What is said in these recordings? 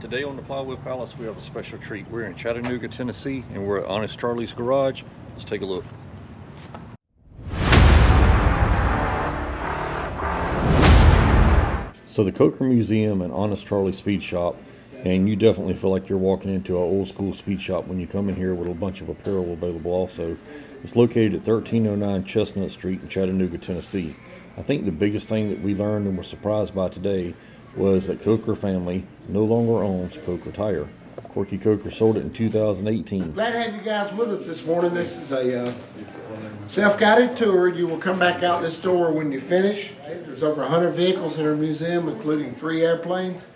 Today on the Plywood Palace, we have a special treat. We're in Chattanooga, Tennessee, and we're at Honest Charley's garage. Let's take a look. So the Coker Museum and Honest Charley Speed Shop, and you definitely feel like you're walking into an old school speed shop when you come in here with a bunch of apparel available also. It's located at 1309 Chestnut Street in Chattanooga, Tennessee. I think the biggest thing that we learned and were surprised by today was that Coker family no longer owns Coker Tire. Corkey Coker sold it in 2018. Glad to have you guys with us this morning. This is a self-guided tour. You will come back out this door when you finish. There's over 100 vehicles in our museum, including 3 airplanes.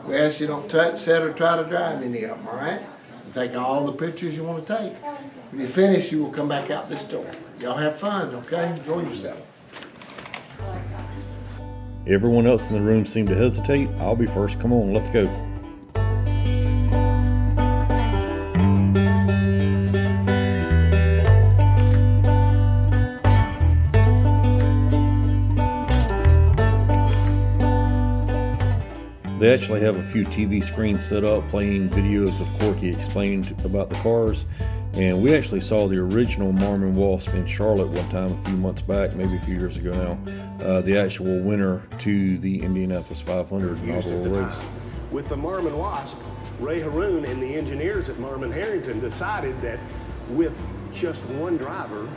We ask you don't touch, set, or try to drive any of them, all right? Take all the pictures you want to take. When you finish, you will come back out this door. Y'all have fun, okay? Enjoy yourself. Everyone else in the room seemed to hesitate. I'll be first. Come on, let's go. They actually have a few TV screens set up playing videos of Corkey explaining about the cars. And we actually saw the original Marmon Wasp in Charlotte one time a few months back, maybe a few years ago now. The actual winner to the Indianapolis 500 inaugural race. With the Marmon Wasp, Ray Haroon and the engineers at Marmon Harrington decided that with just one driver,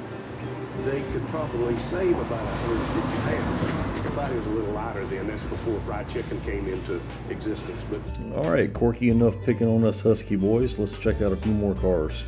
they could probably save about 150 pounds. Everybody was a little lighter then. That's before fried chicken came into existence. But all right, Corkey, enough picking on us Husky boys. Let's check out a few more cars.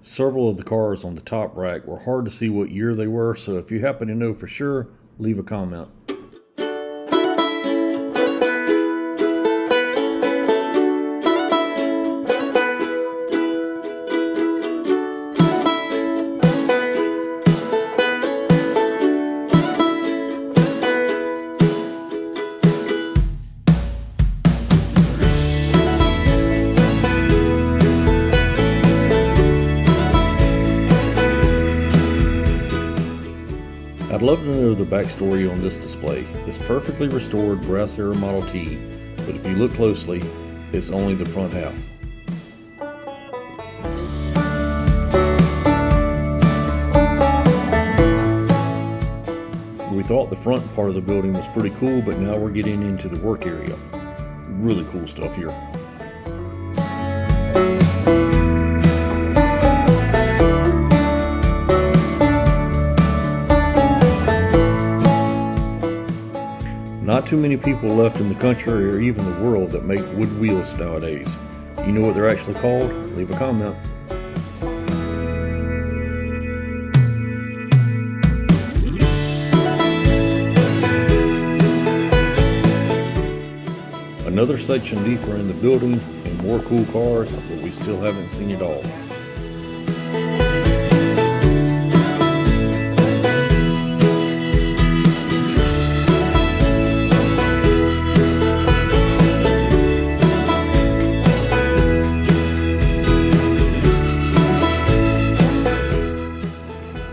Several of the cars on the top rack were hard to see what year they were, so if you happen to know for sure, leave a comment. I'd love to know the backstory on this display. It's perfectly restored brass era Model T, but if you look closely, it's only the front half. We thought the front part of the building was pretty cool, but now we're getting into the work area. Really cool stuff here. Not too many people left in the country or even the world that make wood wheels nowadays. You know what they're actually called? Leave a comment. Another section deeper in the building and more cool cars, but we still haven't seen it all.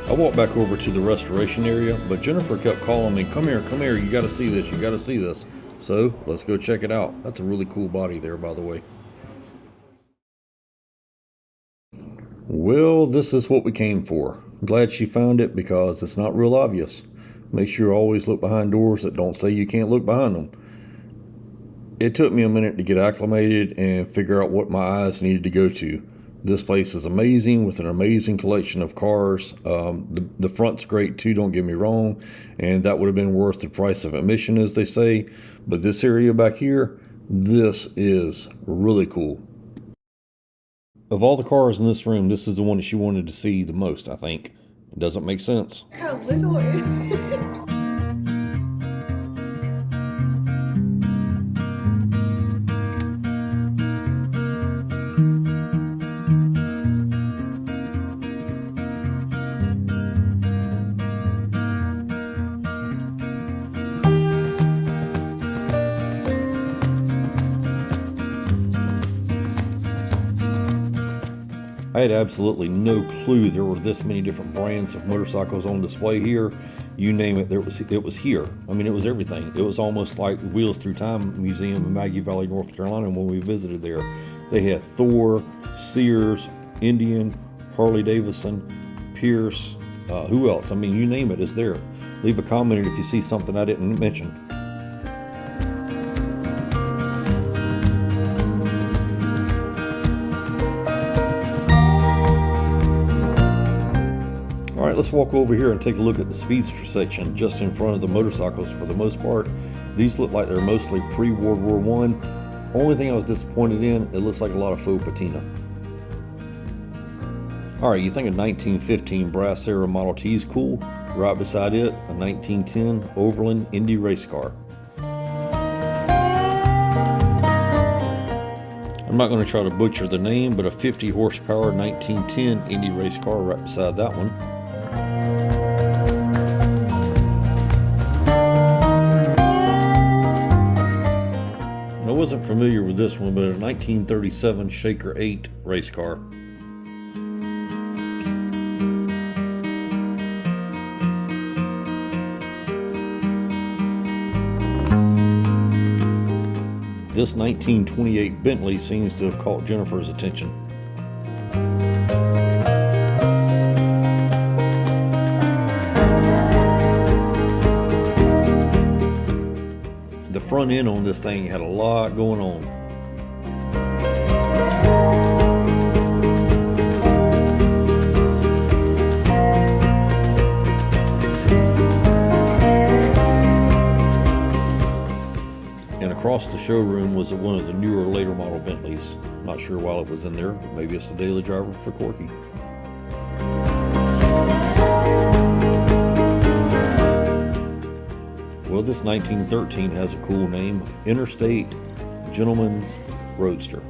I walked back over to the restoration area, but Jennifer kept calling me, come here, you gotta see this, you gotta see this. So let's go check it out. That's a really cool body there, by the way. Well, this is what we came for. I'm glad she found it because it's not real obvious. Make sure you always look behind doors that don't say you can't look behind them. It took me a minute to get acclimated and figure out what my eyes needed to go to. This place is amazing with an amazing collection of cars. The front's great too, don't get me wrong, and that would have been worth the price of admission, as they say. But this area back here, this is really cool. Of all the cars in this room, this is the one that she wanted to see the most, I think. It doesn't make sense. Oh, look at it. I had absolutely no clue there were this many different brands of motorcycles on display here. You name it, it was here. I mean, it was everything. It was almost like the Wheels Through Time Museum in Maggie Valley, North Carolina when we visited there. They had Thor, Sears, Indian, Harley Davidson, Pierce, who else? I mean, you name it is there. Leave a comment if you see something I didn't mention. All right, let's walk over here and take a look at the speedster section just in front of the motorcycles. For the most part, these look like they're mostly pre-World War I. Only thing I was disappointed in, it looks like a lot of faux patina. All right, you think a 1915 brass era Model T is cool? Right beside it, a 1910 Overland Indy race car. I'm not going to try to butcher the name, but a 50 horsepower 1910 Indy race car right beside that one. I wasn't familiar with this one, but a 1937 Shaker 8 race car. This 1928 Bentley seems to have caught Jennifer's attention. The front end on this thing had a lot going on. And across the showroom was one of the newer later model Bentleys. Not sure why it was in there, but maybe it's a daily driver for Corkey. Well, this 1913 has a cool name, Interstate Gentleman's Roadster.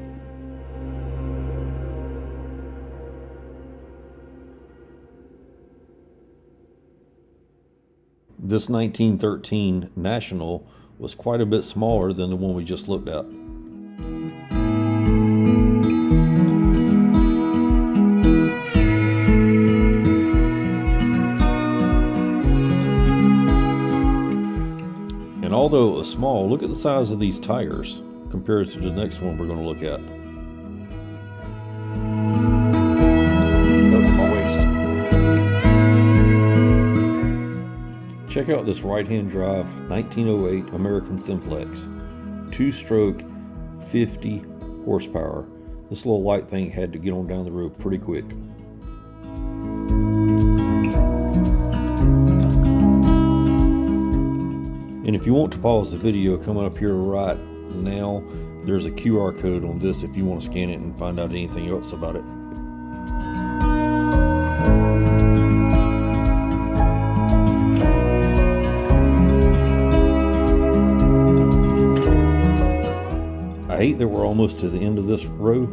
This 1913 National was quite a bit smaller than the one we just looked at. And although it was small, look at the size of these tires compared to the next one we're going to look at. Over my waist. Check out this right-hand drive 1908 American Simplex. 2-stroke, 50 horsepower. This little light thing had to get on down the road pretty quick. And if you want to pause the video, coming up here right now, there's a QR code on this if you want to scan it and find out anything else about it. I hate that we're almost to the end of this row,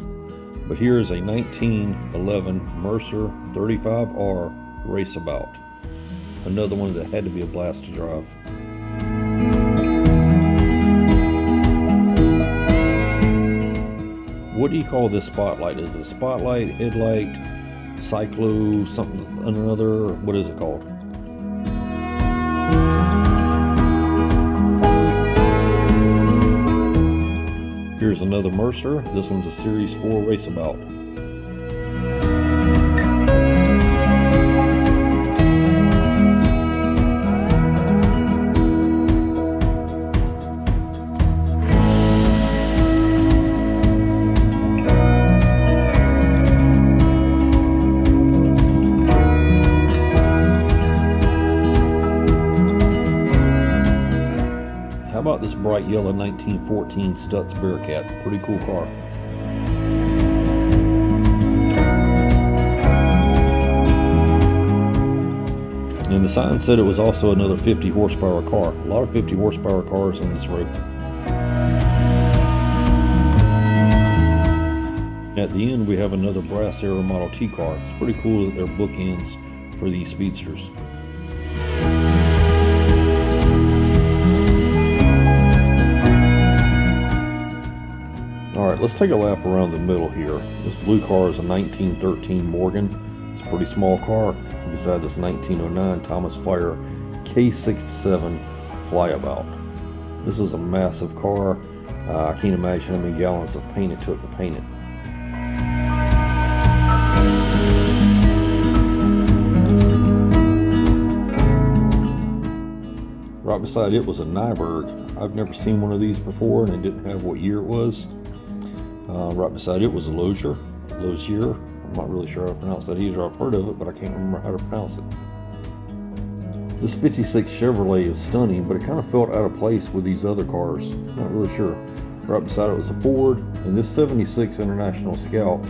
but here is a 1911 Mercer 35R Raceabout. Another one that had to be a blast to drive. What do you call this spotlight? Is it a spotlight, headlight, cyclo, something, another? What is it called? Here's another Mercer. This one's a Series 4 Raceabout. this bright yellow 1914 Stutz Bearcat. Pretty cool car. And the sign said it was also another 50 horsepower car. A lot of 50 horsepower cars on this road. At the end, we have another brass arrow Model T car. It's pretty cool that they're bookends for these speedsters. Alright, let's take a lap around the middle here. This blue car is a 1913 Morgan. It's a pretty small car. Beside this 1909 Thomas Fire K67 Flyabout. This is a massive car. I can't imagine how many gallons of paint it took to paint it. Right beside it was a Nyberg. I've never seen one of these before, and it didn't have what year it was. Right beside it was a Lozier. I'm not really sure how to pronounce that either. I've heard of it, but I can't remember how to pronounce it. This 56 Chevrolet is stunning, but it kind of felt out of place with these other cars. Not really sure. Right beside it was a Ford, and this 76 International Scout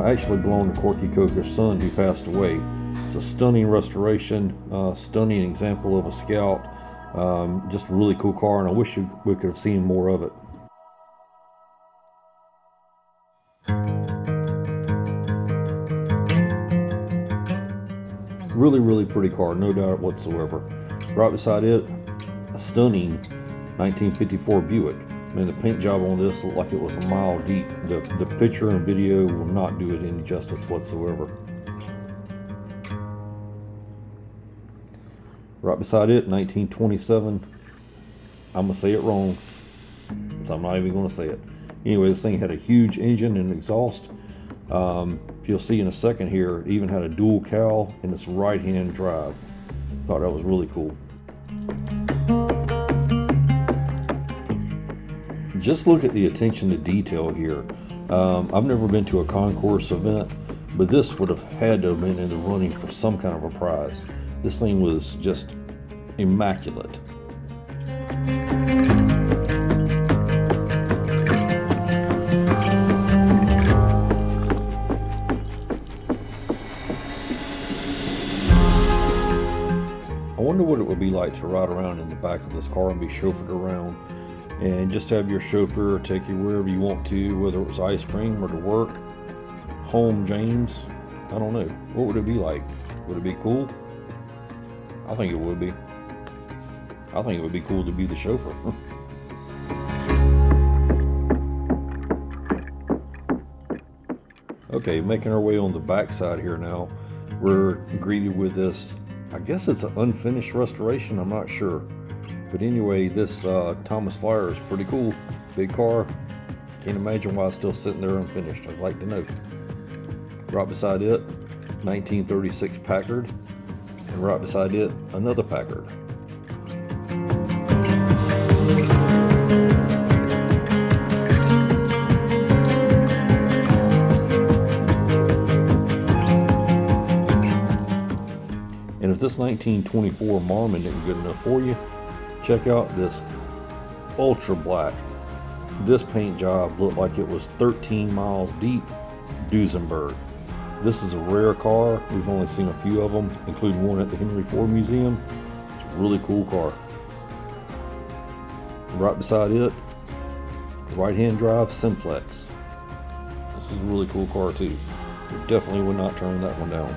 actually belonged to Corkey Coker's son, who passed away. It's a stunning restoration, stunning example of a Scout. Just a really cool car, and I wish we could have seen more of it. Really pretty car, no doubt whatsoever. Right beside it, a stunning 1954 Buick. Man, the paint job on this looked like it was a mile deep. The picture and video will not do it any justice whatsoever. Right beside it, 1927. I'm gonna say it wrong, so I'm not even gonna say it. Anyway, this thing had a huge engine and exhaust. If you'll see in a second here, it even had a dual cowl and its right-hand drive. Thought that was really cool. Just look at the attention to detail here. I've never been to a concourse event, but this would have had to have been in the running for some kind of a prize. This thing was just immaculate. I wonder what it would be like to ride around in the back of this car and be chauffeured around and just have your chauffeur take you wherever you want to, whether it was ice cream or to work, home, James. I don't know. What would it be like? Would it be cool? I think it would be. I think it would be cool to be the chauffeur. Okay, making our way on the back side here now. We're greeted with this, I guess it's an unfinished restoration, I'm not sure. But anyway, this Thomas Flyer is pretty cool. Big car. Can't imagine why it's still sitting there unfinished. I'd like to know. Right beside it, 1936 Packard. And right beside it, another Packard. And if this 1924 Marmon isn't good enough for you, check out this ultra black. This paint job looked like it was 13 miles deep. Duesenberg. This is a rare car. We've only seen a few of them, including one at the Henry Ford Museum. It's a really cool car. Right beside it, right-hand drive Simplex. This is a really cool car too. We definitely would not turn that one down.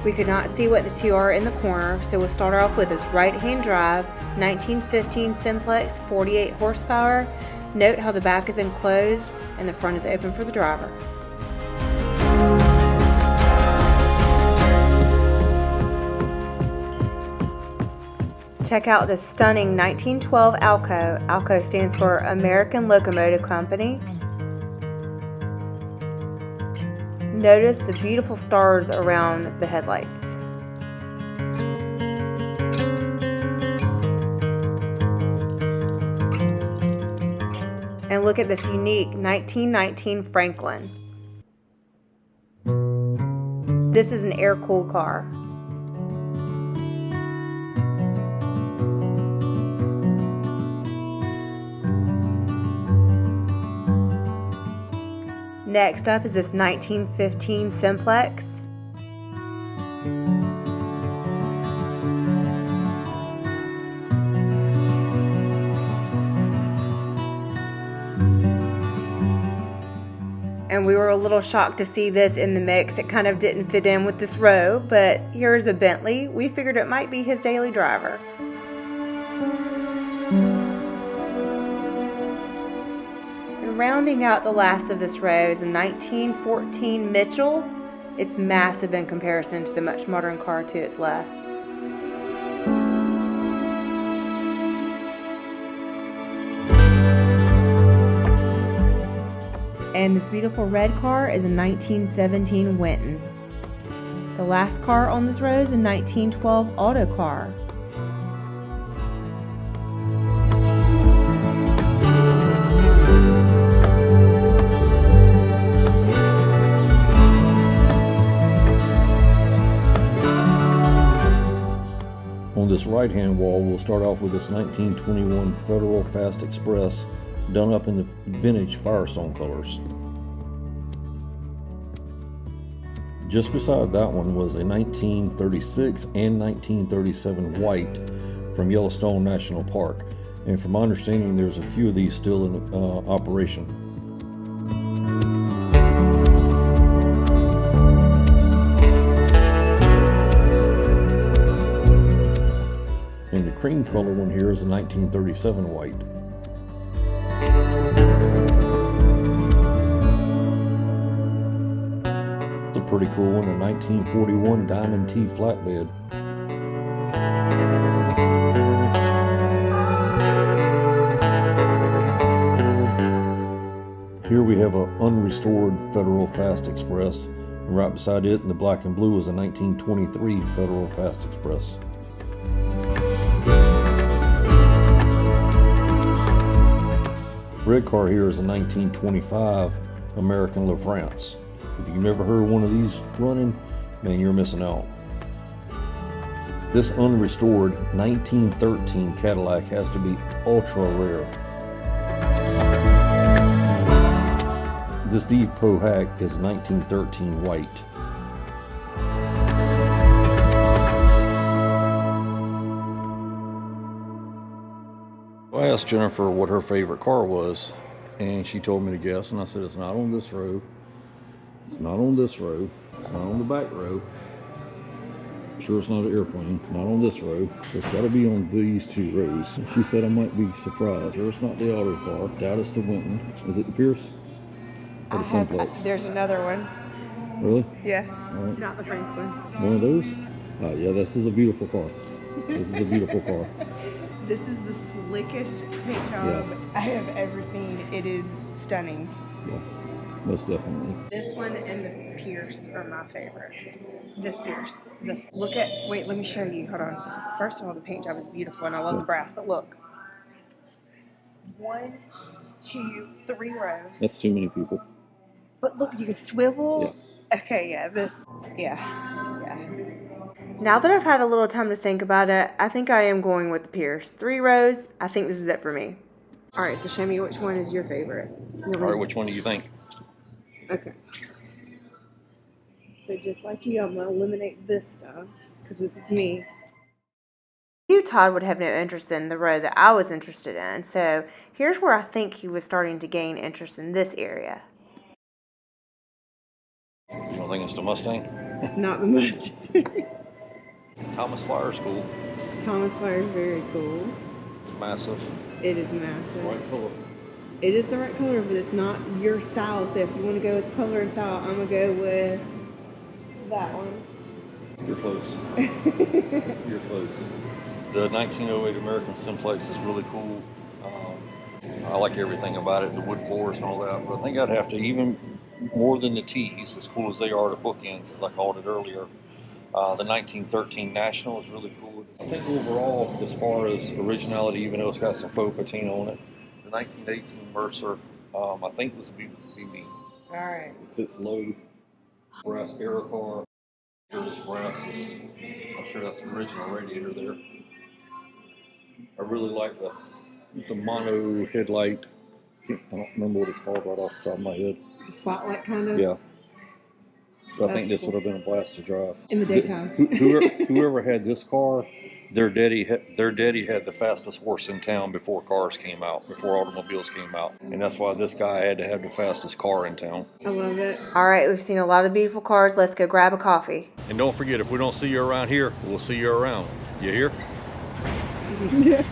We could not see what the two are in the corner, so we'll start off with this right-hand drive 1915 Simplex 48 horsepower. Note how the back is enclosed and the front is open for the driver. Check out the stunning 1912 Alco. Alco stands for American Locomotive Company. Notice the beautiful stars around the headlights. And look at this unique 1919 Franklin. This is an air-cooled car. Next up is this 1915 Simplex. And we were a little shocked to see this in the mix. It kind of didn't fit in with this row, but here's a Bentley. We figured it might be his daily driver. And rounding out the last of this row is a 1914 Mitchell. It's massive in comparison to the much modern car to its left. And this beautiful red car is a 1917 Winton. The last car on this row is a 1912 Auto car. On this right-hand wall, we'll start off with this 1921 Federal Fast Express done up in the vintage Firestone colors. Just beside that one was a 1936 and 1937 white from Yellowstone National Park. And from my understanding, there's a few of these still in operation. And the cream color one here is a 1937 white. It's a pretty cool one, a 1941 Diamond T flatbed. Here we have an unrestored Federal Fast Express, and right beside it in the black and blue is a 1923 Federal Fast Express. Red car here is a 1925 American LaFrance. If you've never heard one of these running, man, you're missing out. This unrestored 1913 Cadillac has to be ultra rare. This depot hack is 1913 white. I asked Jennifer what her favorite car was, and she told me to guess, and I said it's not on this row, it's not on this row, it's not on the back row, I'm sure it's not an airplane, it's not on this row, it's got to be on these two rows. And she said I might be surprised, or it's not the auto car, doubt it's the Winton. Is it the Pierce? Or the Simplex? There's another one. Really? Yeah. All right. Not the Franklin. One of those? Yeah, this is a beautiful car. This is a beautiful car. This is the slickest paint job I have ever seen. It is stunning. Yeah, most definitely. This one and the Pierce are my favorite. This Pierce. Look at, wait, let me show you. Hold on. First of all, the paint job is beautiful and I love the brass, but look. 1, 2, 3 rows. That's too many people. But look, you can swivel. Yeah. Okay, yeah, Now that I've had a little time to think about it, I think I am going with the Pierce. 3 rows, I think this is it for me. All right, so show me which one is your favorite. All right, which one do you think? Okay. So just like you, I'm going to eliminate this stuff because this is me. You, Todd, would have no interest in the row that I was interested in, so here's where I think he was starting to gain interest in this area. You don't think it's the Mustang? It's not the most. Thomas Flyer's cool. Thomas Fire is very cool. It's massive. It is It's the massive. right color. It is the right color, but it's not your style. So if you want to go with color and style, I'm going to go with that one. You're close. You're close. The 1908 American Simplex is really cool. I like everything about it, the wood floors and all that, but I think I'd have to, even more than the T's, as cool as they are, the bookends, as I called it earlier, the 1913 National is really cool. I think overall, as far as originality, even though it's got some faux patina on it, the 1918 Mercer, I think was be me. All right. It sits low, brass air car. This brass is, I'm sure that's the original radiator there. I really like the mono headlight. I don't remember what it's called right off the top of my head. the spotlight kind of. Yeah. But I think That's this would have been a blast to drive. in the daytime. Whoever had this car, their daddy had the fastest horse in town before cars came out, before automobiles came out. And that's why this guy had to have the fastest car in town. I love it. All right, we've seen a lot of beautiful cars. Let's go grab a coffee. And don't forget, if we don't see you around here, we'll see you around. You hear? Yeah.